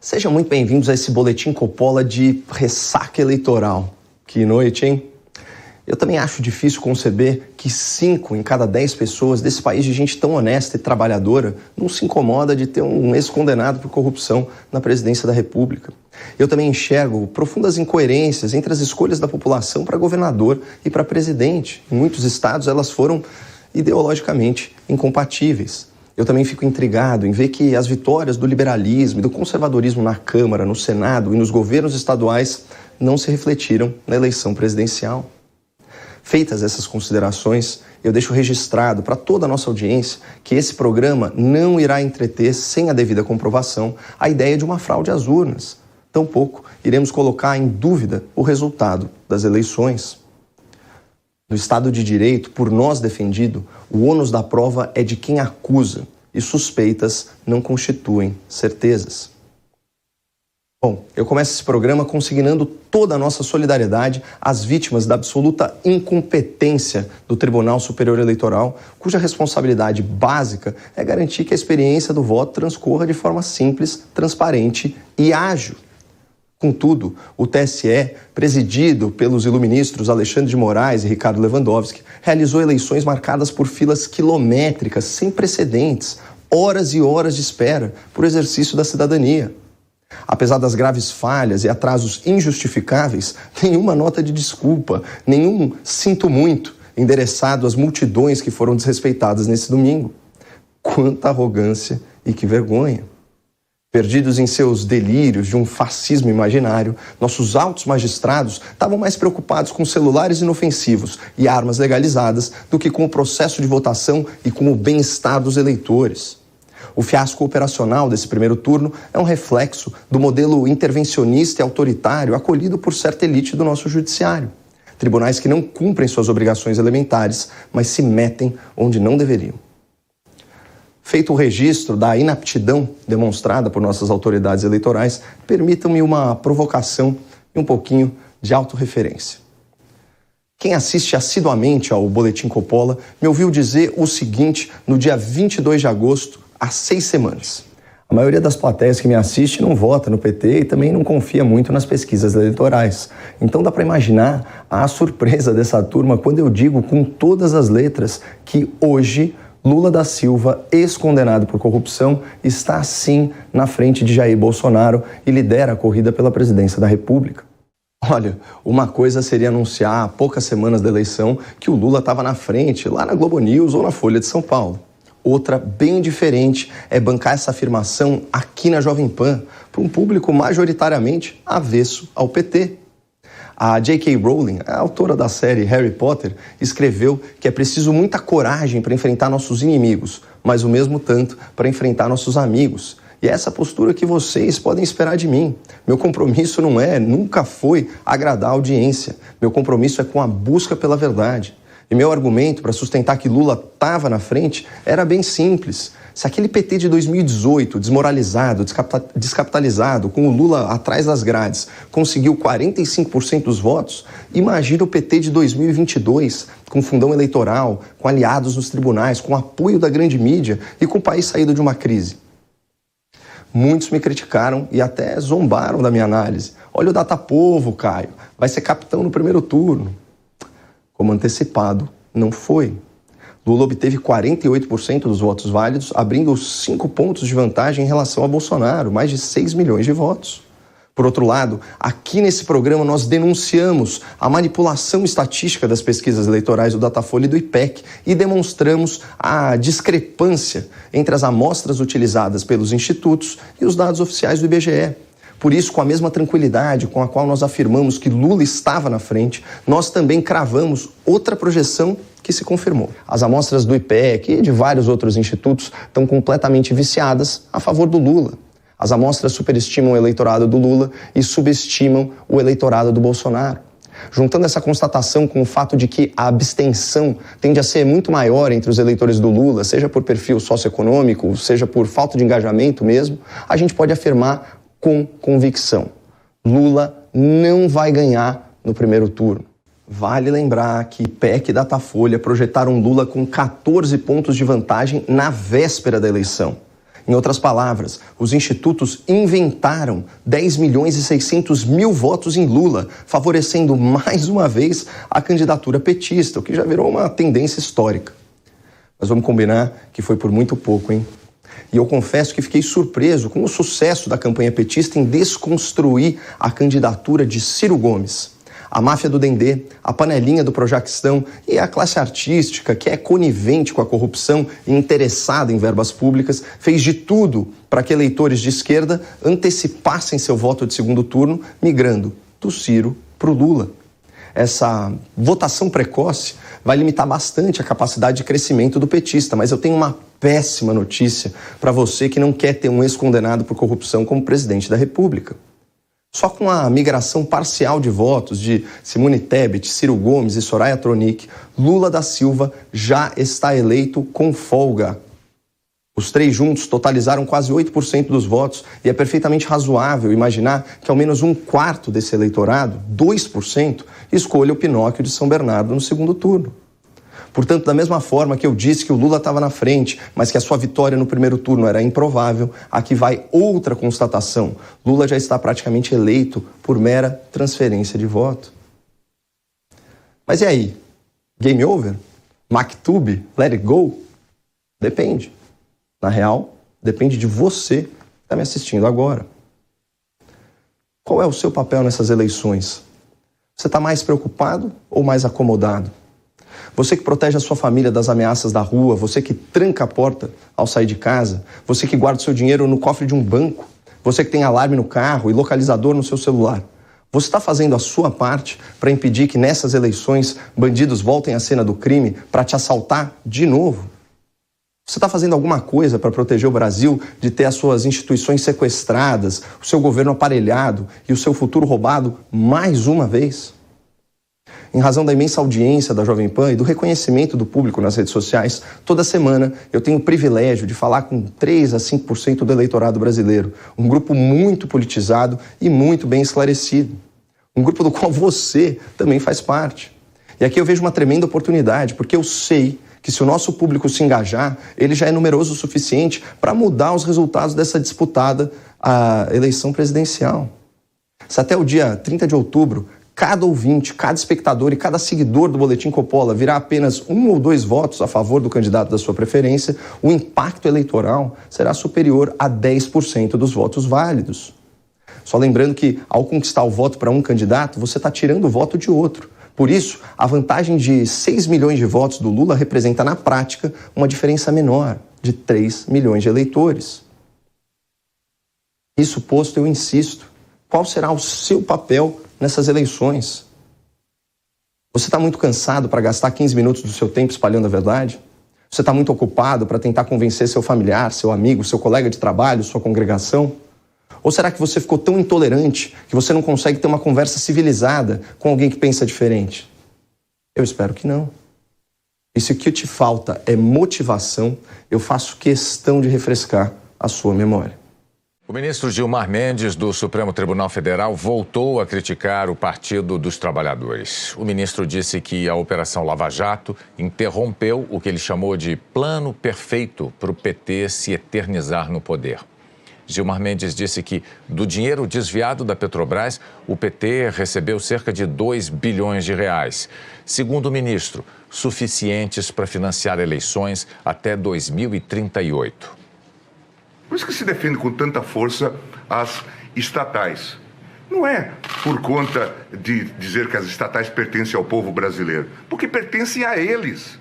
Sejam muito bem-vindos a esse boletim Coppola de ressaca eleitoral. Que noite, hein? Eu também acho difícil conceber que 5 em cada 10 pessoas desse país de gente tão honesta e trabalhadora não se incomoda de ter um ex-condenado por corrupção na presidência da República. Eu também enxergo profundas incoerências entre as escolhas da população para governador e para presidente. Em muitos estados elas foram ideologicamente incompatíveis. Eu também fico intrigado em ver que as vitórias do liberalismo e do conservadorismo na Câmara, no Senado e nos governos estaduais não se refletiram na eleição presidencial. Feitas essas considerações, eu deixo registrado para toda a nossa audiência que esse programa não irá entreter, sem a devida comprovação, a ideia de uma fraude às urnas. Tampouco iremos colocar em dúvida o resultado das eleições. No Estado de Direito, por nós defendido, o ônus da prova é de quem acusa e suspeitas não constituem certezas. Bom, eu começo esse programa consignando toda a nossa solidariedade às vítimas da absoluta incompetência do Tribunal Superior Eleitoral, cuja responsabilidade básica é garantir que a experiência do voto transcorra de forma simples, transparente e ágil. Contudo, o TSE, presidido pelos iluministros Alexandre de Moraes e Ricardo Lewandowski, realizou eleições marcadas por filas quilométricas, sem precedentes, horas e horas de espera por exercício da cidadania. Apesar das graves falhas e atrasos injustificáveis, nenhuma nota de desculpa, nenhum sinto muito endereçado às multidões que foram desrespeitadas nesse domingo. Quanta arrogância e que vergonha! Perdidos em seus delírios de um fascismo imaginário, nossos altos magistrados estavam mais preocupados com celulares inofensivos e armas legalizadas do que com o processo de votação e com o bem-estar dos eleitores. O fiasco operacional desse primeiro turno é um reflexo do modelo intervencionista e autoritário acolhido por certa elite do nosso judiciário. Tribunais que não cumprem suas obrigações elementares, mas se metem onde não deveriam. Feito o registro da inaptidão demonstrada por nossas autoridades eleitorais, permitam-me uma provocação e um pouquinho de autorreferência. Quem assiste assiduamente ao Boletim Coppola me ouviu dizer o seguinte no dia 22 de agosto, há 6 semanas. A maioria das plateias que me assiste não vota no PT e também não confia muito nas pesquisas eleitorais. Então dá para imaginar a surpresa dessa turma quando eu digo com todas as letras que hoje Lula da Silva, ex-condenado por corrupção, está sim na frente de Jair Bolsonaro e lidera a corrida pela presidência da República. Olha, uma coisa seria anunciar há poucas semanas da eleição que o Lula estava na frente, lá na Globo News ou na Folha de São Paulo. Outra, bem diferente, é bancar essa afirmação aqui na Jovem Pan, para um público majoritariamente avesso ao PT. A J.K. Rowling, a autora da série Harry Potter, escreveu que é preciso muita coragem para enfrentar nossos inimigos, mas o mesmo tanto para enfrentar nossos amigos. E é essa postura que vocês podem esperar de mim. Meu compromisso nunca foi agradar a audiência. Meu compromisso é com a busca pela verdade. E meu argumento para sustentar que Lula estava na frente era bem simples. Se aquele PT de 2018, desmoralizado, descapitalizado, com o Lula atrás das grades, conseguiu 45% dos votos, imagina o PT de 2022, com fundão eleitoral, com aliados nos tribunais, com apoio da grande mídia e com o país saído de uma crise. Muitos me criticaram e até zombaram da minha análise. Olha o Datapovo, Caio, vai ser capitão no primeiro turno. Como antecipado, não foi. Lula obteve 48% dos votos válidos, abrindo 5 pontos de vantagem em relação a Bolsonaro, mais de 6 milhões de votos. Por outro lado, aqui nesse programa nós denunciamos a manipulação estatística das pesquisas eleitorais do Datafolha e do IPEC e demonstramos a discrepância entre as amostras utilizadas pelos institutos e os dados oficiais do IBGE. Por isso, com a mesma tranquilidade com a qual nós afirmamos que Lula estava na frente, nós também cravamos outra projeção que se confirmou. As amostras do IPEC e de vários outros institutos estão completamente viciadas a favor do Lula. As amostras superestimam o eleitorado do Lula e subestimam o eleitorado do Bolsonaro. Juntando essa constatação com o fato de que a abstenção tende a ser muito maior entre os eleitores do Lula, seja por perfil socioeconômico, seja por falta de engajamento mesmo, a gente pode afirmar com convicção: Lula não vai ganhar no primeiro turno. Vale lembrar que IPEC e Datafolha projetaram Lula com 14 pontos de vantagem na véspera da eleição. Em outras palavras, os institutos inventaram 10 milhões e 600 mil votos em Lula, favorecendo mais uma vez a candidatura petista, o que já virou uma tendência histórica. Mas vamos combinar que foi por muito pouco, hein? E eu confesso que fiquei surpreso com o sucesso da campanha petista em desconstruir a candidatura de Ciro Gomes. A máfia do Dendê, a panelinha do Projaquistão e a classe artística, que é conivente com a corrupção e interessada em verbas públicas, fez de tudo para que eleitores de esquerda antecipassem seu voto de segundo turno, migrando do Ciro para o Lula. Essa votação precoce vai limitar bastante a capacidade de crescimento do petista, mas eu tenho uma péssima notícia para você que não quer ter um ex-condenado por corrupção como presidente da República. Só com a migração parcial de votos de Simone Tebet, Ciro Gomes e Soraya Tronic, Lula da Silva já está eleito com folga. Os três juntos totalizaram quase 8% dos votos e é perfeitamente razoável imaginar que ao menos um quarto desse eleitorado, 2%, escolha o Pinóquio de São Bernardo no segundo turno. Portanto, da mesma forma que eu disse que o Lula estava na frente, mas que a sua vitória no primeiro turno era improvável, aqui vai outra constatação. Lula já está praticamente eleito por mera transferência de voto. Mas e aí? Game over? Maktub? Let it go? Depende. Na real, depende de você que está me assistindo agora. Qual é o seu papel nessas eleições? Você está mais preocupado ou mais acomodado? Você que protege a sua família das ameaças da rua, você que tranca a porta ao sair de casa, você que guarda o seu dinheiro no cofre de um banco, você que tem alarme no carro e localizador no seu celular. Você está fazendo a sua parte para impedir que nessas eleições bandidos voltem à cena do crime para te assaltar de novo? Você está fazendo alguma coisa para proteger o Brasil de ter as suas instituições sequestradas, o seu governo aparelhado e o seu futuro roubado mais uma vez? Em razão da imensa audiência da Jovem Pan e do reconhecimento do público nas redes sociais, toda semana eu tenho o privilégio de falar com 3 a 5% do eleitorado brasileiro, um grupo muito politizado e muito bem esclarecido, um grupo do qual você também faz parte. E aqui eu vejo uma tremenda oportunidade, porque eu sei que se o nosso público se engajar, ele já é numeroso o suficiente para mudar os resultados dessa disputada eleição presidencial. Se até o dia 30 de outubro, cada ouvinte, cada espectador e cada seguidor do Boletim Coppola virar apenas 1 ou 2 votos a favor do candidato da sua preferência, o impacto eleitoral será superior a 10% dos votos válidos. Só lembrando que, ao conquistar o voto para um candidato, você está tirando o voto de outro. Por isso, a vantagem de 6 milhões de votos do Lula representa, na prática, uma diferença menor, de 3 milhões de eleitores. Isso posto, eu insisto, qual será o seu papel nessas eleições? Você está muito cansado para gastar 15 minutos do seu tempo espalhando a verdade? Você está muito ocupado para tentar convencer seu familiar, seu amigo, seu colega de trabalho, sua congregação? Ou será que você ficou tão intolerante que você não consegue ter uma conversa civilizada com alguém que pensa diferente? Eu espero que não. E se o que te falta é motivação, eu faço questão de refrescar a sua memória. O ministro Gilmar Mendes, do Supremo Tribunal Federal, voltou a criticar o Partido dos Trabalhadores. O ministro disse que a Operação Lava Jato interrompeu o que ele chamou de plano perfeito para o PT se eternizar no poder. Gilmar Mendes disse que, do dinheiro desviado da Petrobras, o PT recebeu cerca de 2 bilhões de reais. Segundo o ministro, suficientes para financiar eleições até 2038. Por isso que se defende com tanta força as estatais. Não é por conta de dizer que as estatais pertencem ao povo brasileiro, porque pertencem a eles.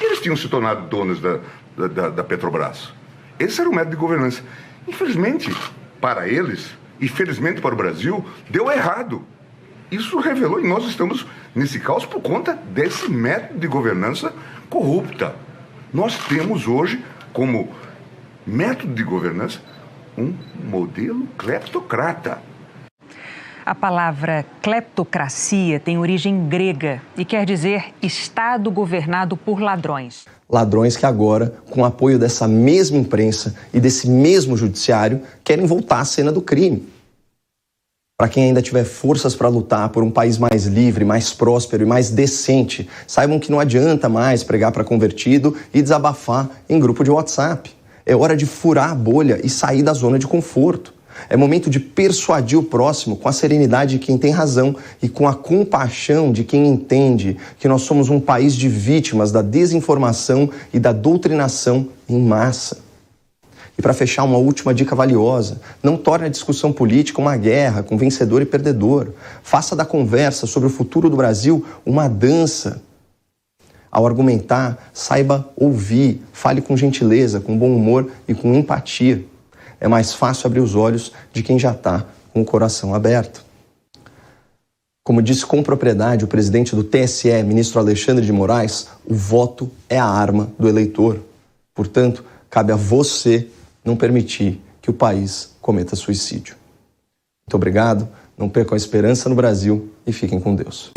Eles tinham se tornado donos da Petrobras. Esse era o método de governança. Infelizmente, para eles, e felizmente para o Brasil, deu errado. Isso revelou, e nós estamos nesse caos por conta desse método de governança corrupta. Nós temos hoje, como método de governança, um modelo cleptocrata. A palavra cleptocracia tem origem grega e quer dizer Estado governado por ladrões. Ladrões que agora, com o apoio dessa mesma imprensa e desse mesmo judiciário, querem voltar à cena do crime. Para quem ainda tiver forças para lutar por um país mais livre, mais próspero e mais decente, saibam que não adianta mais pregar para convertido e desabafar em grupo de WhatsApp. É hora de furar a bolha e sair da zona de conforto. É momento de persuadir o próximo com a serenidade de quem tem razão e com a compaixão de quem entende que nós somos um país de vítimas da desinformação e da doutrinação em massa. E para fechar, uma última dica valiosa: não torne a discussão política uma guerra com vencedor e perdedor. Faça da conversa sobre o futuro do Brasil uma dança. Ao argumentar, saiba ouvir, fale com gentileza, com bom humor e com empatia. É mais fácil abrir os olhos de quem já está com o coração aberto. Como disse com propriedade o presidente do TSE, ministro Alexandre de Moraes, o voto é a arma do eleitor. Portanto, cabe a você não permitir que o país cometa suicídio. Muito obrigado, não percam a esperança no Brasil e fiquem com Deus.